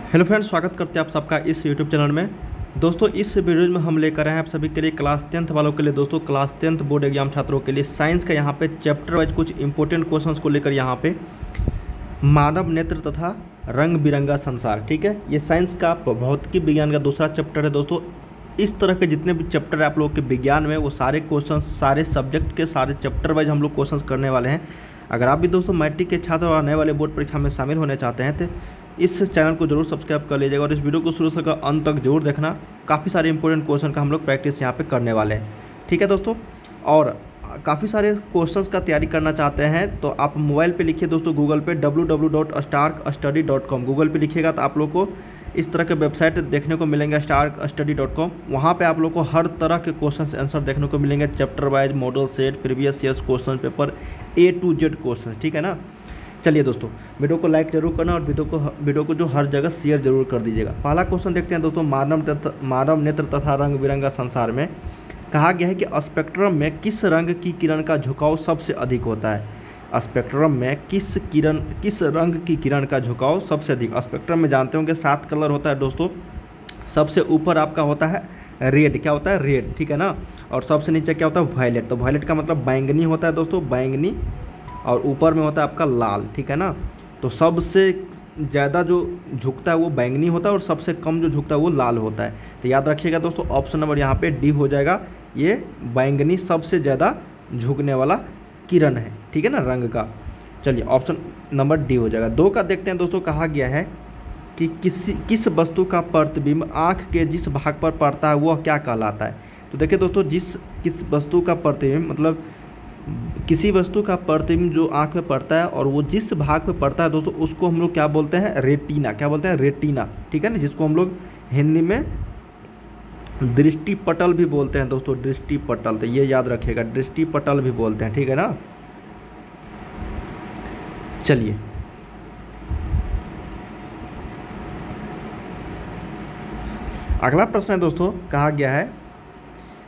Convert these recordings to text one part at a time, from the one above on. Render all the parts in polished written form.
Hello friends, स्वागत करते हैं आप सबका इस यूट्यूब चैनल में। दोस्तों, इस वीडियो में हम लेकर आए हैं आप सभी के लिए क्लास 10th वालों के लिए। दोस्तों, क्लास 10th बोर्ड एग्जाम छात्रों के लिए साइंस का यहाँ पे चैप्टर वाइज कुछ इंपॉर्टेंट क्वेश्चंस को लेकर यहाँ पे मानव नेत्र तथा रंग बिरंगा संसार। ठीक है, ये साइंस का भौतिकी विज्ञान का दूसरा चैप्टर है। दोस्तों, इस तरह के जितने भी चैप्टर है आप लोग के विज्ञान में, वो सारे क्वेश्चन सारे सब्जेक्ट के सारे चैप्टर वाइज हम लोग क्वेश्चन करने वाले हैं। अगर आप भी दोस्तों मैट्रिक के छात्र और आने वाले बोर्ड परीक्षा में शामिल होने चाहते हैं तो इस चैनल को जरूर सब्सक्राइब कर लीजिएगा और इस वीडियो को शुरू से अंत तक जरूर देखना। काफ़ी सारे इंपॉर्टेंट क्वेश्चन का हम लोग प्रैक्टिस यहाँ पे करने वाले हैं। ठीक है दोस्तों, और काफ़ी सारे क्वेश्चंस का तैयारी करना चाहते हैं तो आप मोबाइल पे लिखिए दोस्तों गूगल पे www.starkstudy.com। गूगल पे लिखिएगा तो आप लोग को इस तरह के वेबसाइट देखने को मिलेंगे starkstudy.com। वहाँ पे आप लोग को हर तरह के क्वेश्चन आंसर देखने को मिलेंगे, chapter wise, model set, previous years question paper, A to Z question. ठीक है ना। चलिए दोस्तों, वीडियो को लाइक जरूर करना और वीडियो को जो हर जगह शेयर जरूर कर दीजिएगा। पहला क्वेश्चन देखते हैं दोस्तों। मानव नेत्र तथा रंग बिरंगा संसार में कहा गया है कि स्पेक्ट्रम में किस रंग की किरण का झुकाव सबसे अधिक होता है। स्पेक्ट्रम में किस रंग की किरण का झुकाव सबसे अधिक। स्पेक्ट्रम में जानते होंगे 7 कलर होता है दोस्तों। सबसे ऊपर आपका होता है रेड। क्या होता है? रेड। ठीक है ना। और सबसे नीचे क्या होता है? वायलेट। तो वायलेट का मतलब बैंगनी होता है दोस्तों, बैंगनी। और ऊपर में होता है आपका लाल। ठीक है ना। तो सबसे ज़्यादा जो झुकता है वो बैंगनी होता है और सबसे कम जो झुकता है वो लाल होता है। तो याद रखिएगा दोस्तों, ऑप्शन नंबर यहाँ पे डी हो जाएगा। ये बैंगनी सबसे ज़्यादा झुकने वाला किरण है। ठीक है ना, रंग का। चलिए, ऑप्शन नंबर डी हो जाएगा। 2 का देखते हैं दोस्तों। कहा गया है कि किस वस्तु का प्रतिबिंब आँख के जिस भाग पर पड़ता है वह क्या कहलाता है। तो देखिए दोस्तों, किस वस्तु का प्रतिबिंब मतलब किसी वस्तु का प्रतिबिंब जो आँख में पड़ता है और वो जिस भाग पे पड़ता है दोस्तों, उसको हम लोग क्या बोलते हैं? रेटिना। क्या बोलते हैं? रेटिना। ठीक है ना, जिसको हम लोग हिंदी में दृष्टिपटल भी बोलते हैं दोस्तों, दृष्टिपटल। तो ये याद रखिएगा, दृष्टिपटल भी बोलते हैं। ठीक है ना। चलिए, अगला प्रश्न है दोस्तों। कहा गया है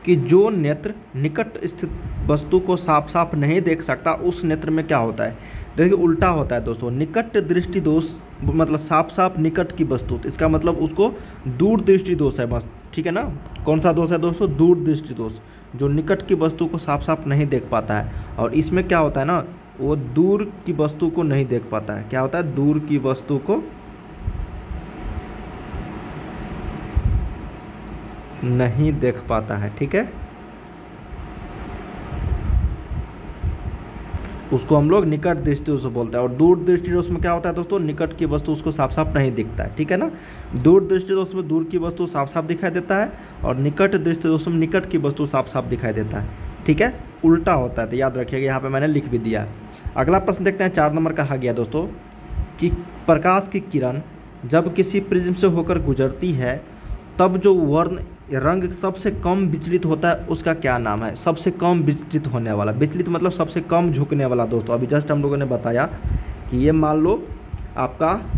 कि जो नेत्र निकट स्थित वस्तु को साफ साफ नहीं देख सकता उस नेत्र में क्या होता है। देखिए, उल्टा होता है दोस्तों। निकट दृष्टि दोष मतलब साफ साफ निकट की वस्तु, तो इसका मतलब उसको दूर दृष्टि दोष है बस। ठीक है ना। कौन सा दोष है दोस्तों? दूर दृष्टि दोष। जो निकट की वस्तु को साफ साफ नहीं देख पाता है। और इसमें क्या होता है ना, वो दूर की वस्तु को नहीं देख पाता है। क्या होता है? दूर की वस्तु को नहीं देख पाता है। ठीक है, उसको हम लोग निकट दृष्टि दोष बोलते हैं। और दूर दृष्टि दोष में क्या होता है दोस्तों? निकट की वस्तु उसको साफ साफ नहीं दिखता है। ठीक है ना। दूर दृष्टि दोष में दूर की वस्तु साफ साफ दिखाई देता है और निकट दृष्टि दोष में निकट की वस्तु साफ साफ दिखाई देता है। ठीक है, उल्टा होता है। तो याद रखिएगा, यहाँ पे मैंने लिख भी दिया। अगला प्रश्न देखते हैं। 4 नंबर कहा गया दोस्तों कि प्रकाश की किरण जब किसी प्रिज्म से होकर गुजरती है तब जो वर्ण रंग सबसे कम विचलित होता है उसका क्या नाम है। सबसे कम विचलित होने वाला, विचलित मतलब सबसे कम झुकने वाला दोस्तों। अभी जस्ट हम लोगों ने बताया कि ये मान लो आपका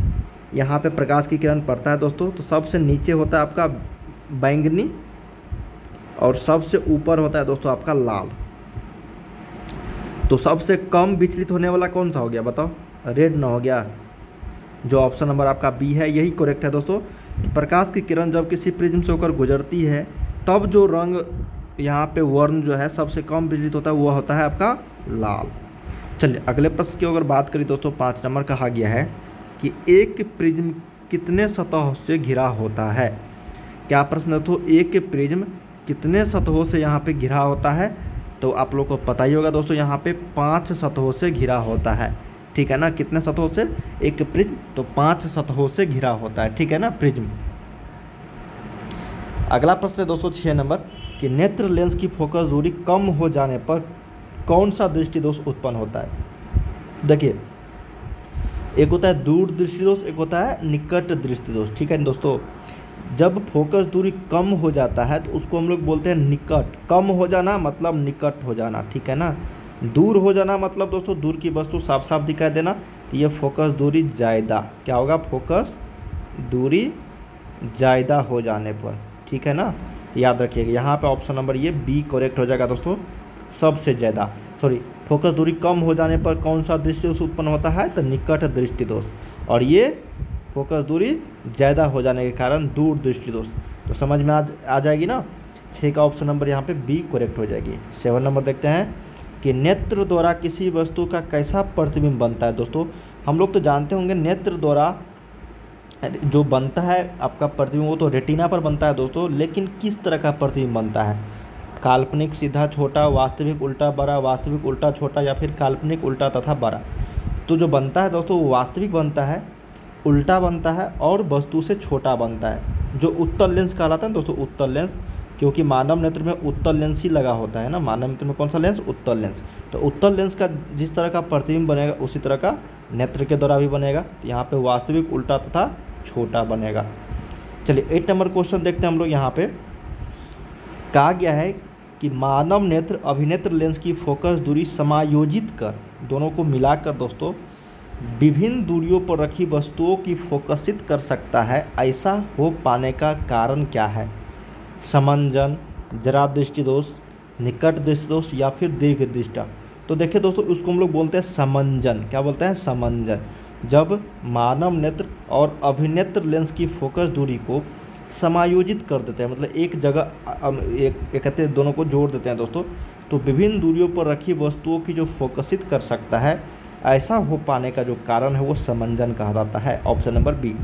यहाँ पे प्रकाश की किरण पड़ता है दोस्तों, तो सबसे नीचे होता है आपका बैंगनी और सबसे ऊपर होता है दोस्तों आपका लाल। तो सबसे कम विचलित होने वाला कौन सा हो गया बताओ? रेड ना हो गया। जो ऑप्शन नंबर आपका बी है यही करेक्ट है दोस्तों। कि प्रकाश की किरण जब किसी प्रिज्म से होकर गुजरती है तब जो रंग यहाँ पे वर्ण जो है सबसे कम विचलित होता है वो होता है आपका लाल। चलिए, अगले प्रश्न की अगर बात करें दोस्तों। 5 नंबर कहा गया है कि एक प्रिज्म कितने सतहों से घिरा होता है। क्या प्रश्न है तो? एक प्रिज्म कितने सतहों से यहाँ पे घिरा होता है? तो आप लोग को पता ही होगा दोस्तों, यहाँ पे 5 सतहों से घिरा होता है। ठीक है ना। कितने सतहों से? एक प्रिज्म तो 5 सतहों से घिरा होता है। ठीक है ना, प्रिज्म। अगला प्रश्न है दोस्तों 6 नंबर कि नेत्र लेंस की फोकस दूरी कम हो जाने पर कौन सा दृष्टि दोष उत्पन्न होता है। देखिए, एक होता है दूर दृष्टि दोष, एक होता है निकट दृष्टि दोष। ठीक है दोस्तों, जब फोकस दूरी कम हो जाता है तो उसको हम लोग बोलते हैं निकट। कम हो जाना मतलब निकट हो जाना। ठीक है ना। दूर हो जाना मतलब दोस्तों दूर की वस्तु साफ साफ दिखाई देना। तो ये फोकस दूरी ज़्यादा। क्या होगा? फोकस दूरी ज़्यादा हो जाने पर। ठीक है ना। तो याद रखिएगा, यहाँ पे ऑप्शन नंबर ये बी करेक्ट हो जाएगा दोस्तों। सबसे ज़्यादा फोकस दूरी कम हो जाने पर कौन सा दृष्टि दोष उत्पन्न होता है? तो निकट दृष्टि दोष। और ये फोकस दूरी ज़्यादा हो जाने के कारण दूरदृष्टि दोष। तो समझ में आ जाएगी ना। 6 का ऑप्शन नंबर यहाँ पे बी करेक्ट हो जाएगी। 7 नंबर देखते हैं कि नेत्र द्वारा किसी वस्तु का कैसा प्रतिबिंब बनता है। दोस्तों हम लोग तो जानते होंगे नेत्र द्वारा जो बनता है आपका प्रतिबिंब वो तो रेटिना पर बनता है दोस्तों, लेकिन किस तरह का प्रतिबिंब बनता है, काल्पनिक सीधा छोटा, वास्तविक उल्टा बड़ा, वास्तविक उल्टा छोटा, या फिर काल्पनिक उल्टा तथा बड़ा। तो जो बनता है दोस्तों वो वास्तविक बनता है, उल्टा बनता है और वस्तु से छोटा बनता है, जो उत्तल लेंस कहलाता है दोस्तों। उत्तल लेंस, क्योंकि मानव नेत्र में उत्तल लेंस ही लगा होता है ना। मानव नेत्र में कौन सा लेंस, उत्तल लेंस। तो उत्तल लेंस का जिस तरह का प्रतिबिंब बनेगा उसी तरह का नेत्र के द्वारा भी बनेगा। तो यहाँ पे वास्तविक उल्टा तथा छोटा बनेगा। चलिए 8 नंबर क्वेश्चन देखते हैं हम लोग। यहाँ पे कहा गया है कि मानव नेत्र अभिनेत्र लेंस की फोकस दूरी समायोजित कर, दोनों को मिलाकर दोस्तों विभिन्न दूरियों पर रखी वस्तुओं की फोकसित कर सकता है। ऐसा हो पाने का कारण क्या है, समंजन, जरा दृष्टि दोष, निकट दृष्टि दोष, या फिर दीर्घ दृष्टा। तो देखिए दोस्तों उसको हम लोग बोलते हैं समंजन। क्या बोलते हैं, समंजन। जब मानव नेत्र और अभिनेत्र लेंस की फोकस दूरी को समायोजित कर देते हैं, मतलब एक जगह एक कहते हैं दोनों को जोड़ देते हैं दोस्तों, तो विभिन्न दूरियों पर रखी वस्तुओं की जो फोकसित कर सकता है, ऐसा हो पाने का जो कारण है वो समंजन कहा जाता है। Option number B.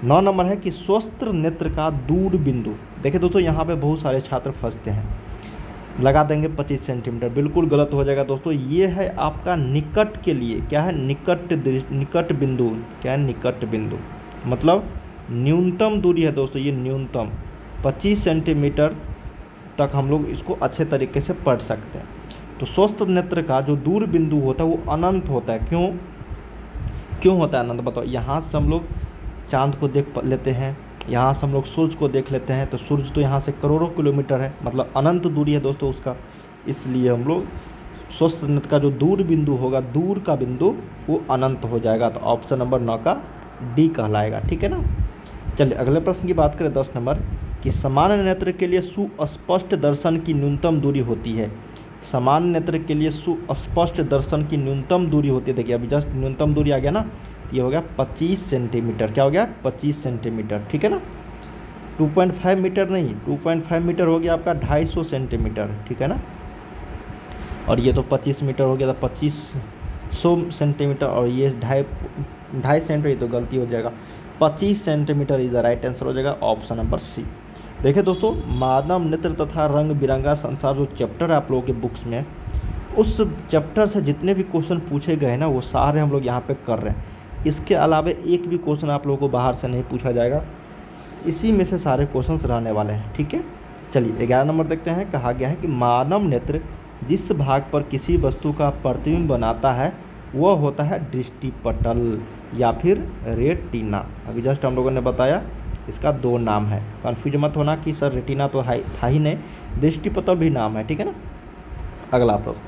9 नंबर है कि स्वस्थ नेत्र का दूर बिंदु। देखिए दोस्तों यहाँ पे बहुत सारे छात्र फंसते हैं, लगा देंगे 25 सेंटीमीटर, बिल्कुल गलत हो जाएगा दोस्तों। ये है आपका निकट के लिए, क्या है, निकट बिंदु। क्या है, निकट बिंदु मतलब न्यूनतम दूरी है दोस्तों, ये न्यूनतम 25 सेंटीमीटर तक हम लोग इसको अच्छे तरीके से पढ़ सकते हैं। तो स्वस्थ नेत्र का जो दूर बिंदु होता है वो अनंत होता है। क्यों होता है अनंत, बताओ। यहाँ से हम लोग चांद को देख लेते हैं, यहाँ से हम लोग सूर्य को देख लेते हैं, तो सूर्य तो यहाँ से करोड़ों किलोमीटर है, मतलब अनंत दूरी है दोस्तों उसका। इसलिए हम लोग स्वस्थ नेत्र का जो दूर बिंदु होगा, दूर का बिंदु, वो अनंत हो जाएगा। तो ऑप्शन नंबर 9 का डी कहलाएगा, ठीक है ना। चलिए अगले प्रश्न की बात करें 10 नंबर कि सामान्य नेत्र के लिए सुस्पष्ट दर्शन की न्यूनतम दूरी होती है। सामान्य नेत्र के लिए सुस्पष्ट दर्शन की न्यूनतम दूरी होती है। देखिए अभी जस्ट न्यूनतम दूरी आ गया ना, ये हो गया 25 सेंटीमीटर। क्या हो गया, 25 सेंटीमीटर, ठीक है ना। 2.5 मीटर नहीं, 2.5 मीटर हो गया आपका 250 सेंटीमीटर, ठीक है ना। और ये तो 25 मीटर हो गया, तो 2500 सेंटीमीटर, और ये 2.5 सेंटीमीटर, ये तो गलती हो जाएगा। 25 centimetre is the right answer हो जाएगा, ऑप्शन नंबर सी। देखिए दोस्तों मानव नेत्र तथा रंग बिरंगा संसार जो चैप्टर है आप लोगों के बुक्स में, उस चैप्टर से जितने भी क्वेश्चन पूछे गए ना वो सारे हम लोग यहाँ पे कर रहे हैं। इसके अलावा एक भी क्वेश्चन आप लोगों को बाहर से नहीं पूछा जाएगा, इसी में से सारे क्वेश्चंस रहने वाले हैं, ठीक है। चलिए 11 नंबर देखते हैं। कहा गया है कि मानव नेत्र जिस भाग पर किसी वस्तु का प्रतिबिंब बनाता है वह होता है दृष्टिपटल या फिर रेटिना। अभी जस्ट हम लोगों ने बताया इसका 2 नाम है, कन्फ्यूज मत होना कि सर रेटिना तो था ही नहीं, दृष्टिपटल भी नाम है, ठीक है ना। अगला प्रश्न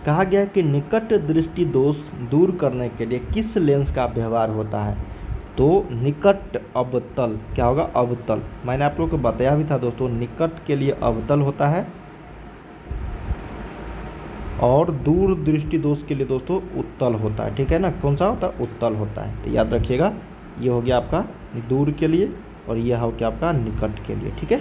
कहा गया है कि निकट दृष्टि दोष दूर करने के लिए किस लेंस का व्यवहार होता है। तो निकट अवतल, क्या होगा, अवतल। मैंने आप लोगों को बताया भी था दोस्तों, निकट के लिए अवतल होता है और दूर दृष्टि दोष के लिए दोस्तों उत्तल होता है, ठीक है ना। कौन सा होता है, उत्तल होता है। तो याद रखिएगा, ये हो गया आपका दूर के लिए और यह हो गया आपका निकट के लिए, ठीक है।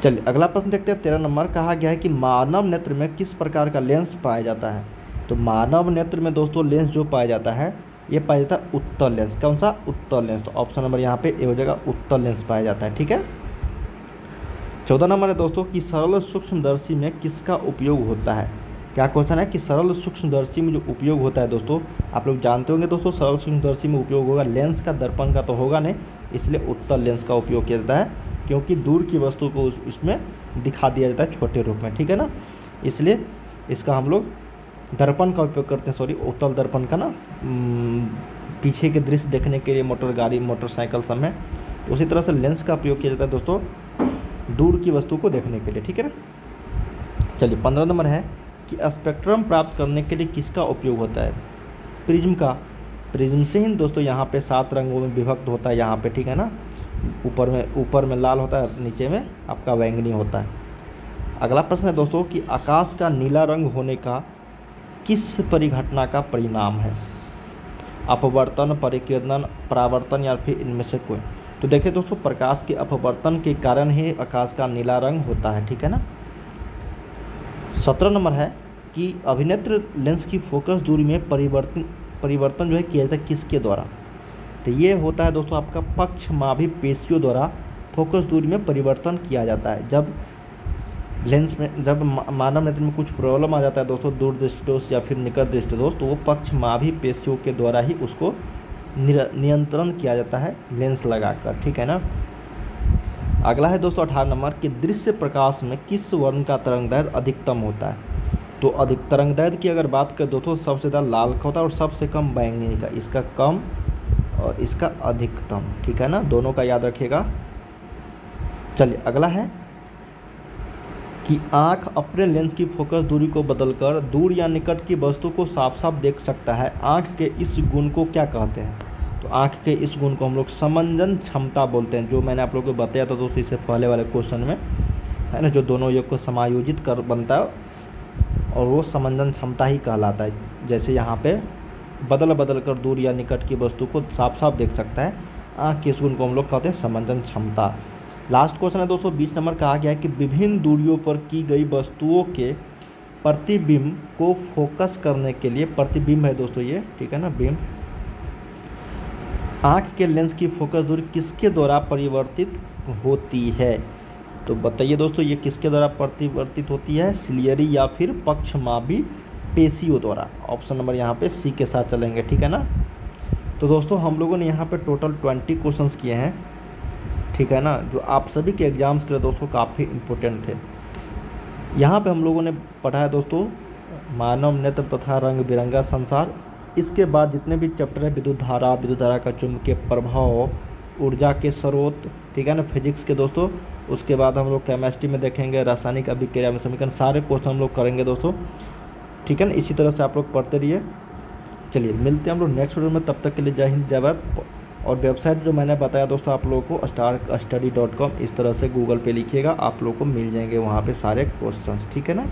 चलिए अगला प्रश्न देखते हैं 13 नंबर। कहा गया है कि मानव नेत्र में किस प्रकार का लेंस पाया जाता है। तो मानव नेत्र में दोस्तों लेंस जो पाया जाता है ये पाया जाता है उत्तल लेंस। कौन सा, उत्तल लेंस। तो ऑप्शन नंबर यहाँ पे ए हो जाएगा, उत्तल लेंस पाया जाता है, ठीक है। 14 नंबर है दोस्तों कि सरल सूक्ष्मदर्शी में किसका उपयोग होता है। क्या क्वेश्चन है कि सरल सूक्ष्मदर्शी में जो उपयोग होता है दोस्तों, आप लोग जानते होंगे दोस्तों, सरल सूक्ष्मदर्शी में उपयोग होगा लेंस का, दर्पण का तो होगा नहीं, इसलिए उत्तल लेंस का उपयोग किया जाता है, क्योंकि दूर की वस्तु को इसमें दिखा दिया जाता है छोटे रूप में, ठीक है ना। इसलिए इसका हम लोग दर्पण का उपयोग करते हैं, सॉरी उत्तल दर्पण का ना, पीछे के दृश्य देखने के लिए मोटर गाड़ी मोटरसाइकिल सब में। तो उसी तरह से लेंस का प्रयोग किया जाता है दोस्तों दूर की वस्तु को देखने के लिए, ठीक है ना। चलिए 15 नंबर है कि स्पेक्ट्रम प्राप्त करने के लिए किसका उपयोग होता है। प्रिज्म का। प्रिज्म से ही दोस्तों यहाँ पे 7 रंगों में विभक्त होता है यहाँ पे, ठीक है ना। ऊपर में लाल होता है, नीचे में आपका बैंगनी होता है। अगला प्रश्न है दोस्तों कि आकाश का नीला रंग होने का किस परिघटना का परिणाम है। अपवर्तन, परिकीर्णन, परावर्तन या फिर इनमें से कोई। तो देखिए दोस्तों, प्रकाश के अपवर्तन के कारण ही आकाश का नीला रंग होता है, ठीक है ना। 17 नंबर है कि अभिनेत्र लेंस की फोकस दूरी में परिवर्तन जो है किया जाता है किसके द्वारा। तो ये होता है दोस्तों आपका पक्षमाभी पेशियों द्वारा फोकस दूरी में परिवर्तन किया जाता है। जब लेंस में जब मानव नेत्र में कुछ प्रॉब्लम आ जाता है दोस्तों, दूरदृष्टि दोष या फिर निकट दृष्टि दोष, तो वो पक्षमाभी पेशियों के द्वारा ही उसको नियंत्रण किया जाता है लेंस लगाकर, ठीक है ना। अगला है दोस्तों 18 नंबर कि दृश्य प्रकाश में किस वर्ण का तरंगदैर्घ्य अधिकतम होता है। तो अधिक तरंगदैर्घ्य की अगर बात करें दोस्तों, सबसे ज़्यादा लाल का होता है और सबसे कम बैंगनी का, इसका कम और इसका अधिकतम, ठीक है ना, दोनों का याद रखिएगा। चलिए अगला है कि आँख अपने लेंस की फोकस दूरी को बदलकर दूर या निकट की वस्तु को साफ साफ देख सकता है। आँख के इस गुण को क्या कहते हैं। तो आँख के इस गुण को हम लोग समंजन क्षमता बोलते हैं, जो मैंने आप लोगों को बताया था दोस्तों इससे पहले वाले क्वेश्चन में, है ना, जो दोनों योग को समायोजित कर बनता है और वो समंजन क्षमता ही कहलाता है। जैसे यहाँ पे बदल कर दूर या निकट की वस्तु को साफ साफ देख सकता है, आँख के इस गुण को हम लोग कहते हैं समंजन क्षमता। लास्ट क्वेश्चन है दोस्तों 20 नंबर, कहा गया है कि विभिन्न दूरियों पर की गई वस्तुओं के प्रतिबिंब को फोकस करने के लिए, प्रतिबिंब है दोस्तों ये, ठीक है ना, बिंब, आँख के लेंस की फोकस दूरी किसके द्वारा परिवर्तित होती है। तो बताइए दोस्तों ये किसके द्वारा परिवर्तित होती है, सिलियरी या फिर पक्षमाभी पेशियों द्वारा। ऑप्शन नंबर यहाँ पे सी के साथ चलेंगे, ठीक है ना। तो दोस्तों हम लोगों ने यहाँ पे टोटल 20 क्वेश्चंस किए हैं, ठीक है ना, जो आप सभी के एग्जाम्स के लिए दोस्तों काफ़ी इम्पोर्टेंट थे। यहाँ पे हम लोगों ने पढ़ा है दोस्तों मानव नेत्र तथा रंग बिरंगा संसार। इसके बाद जितने भी चैप्टर है, विद्युत धारा का चुंबकीय प्रभाव, ऊर्जा के स्रोत, ठीक है ना, फिजिक्स के दोस्तों। उसके बाद हम लोग केमिस्ट्री में देखेंगे रासायनिक अभिक्रिया में समीकरण, सारे क्वेश्चन हम लोग करेंगे दोस्तों, ठीक है ना। इसी तरह से आप लोग पढ़ते रहिए। चलिए मिलते हैं हम लोग नेक्स्ट वीडियो में, तब तक के लिए जय हिंद जय भारत। और वेबसाइट जो मैंने बताया दोस्तों आप लोगों को starstudy.com, इस तरह से गूगल पे लिखिएगा, आप लोगों को मिल जाएंगे वहाँ पे सारे क्वेश्चंस, ठीक है ना।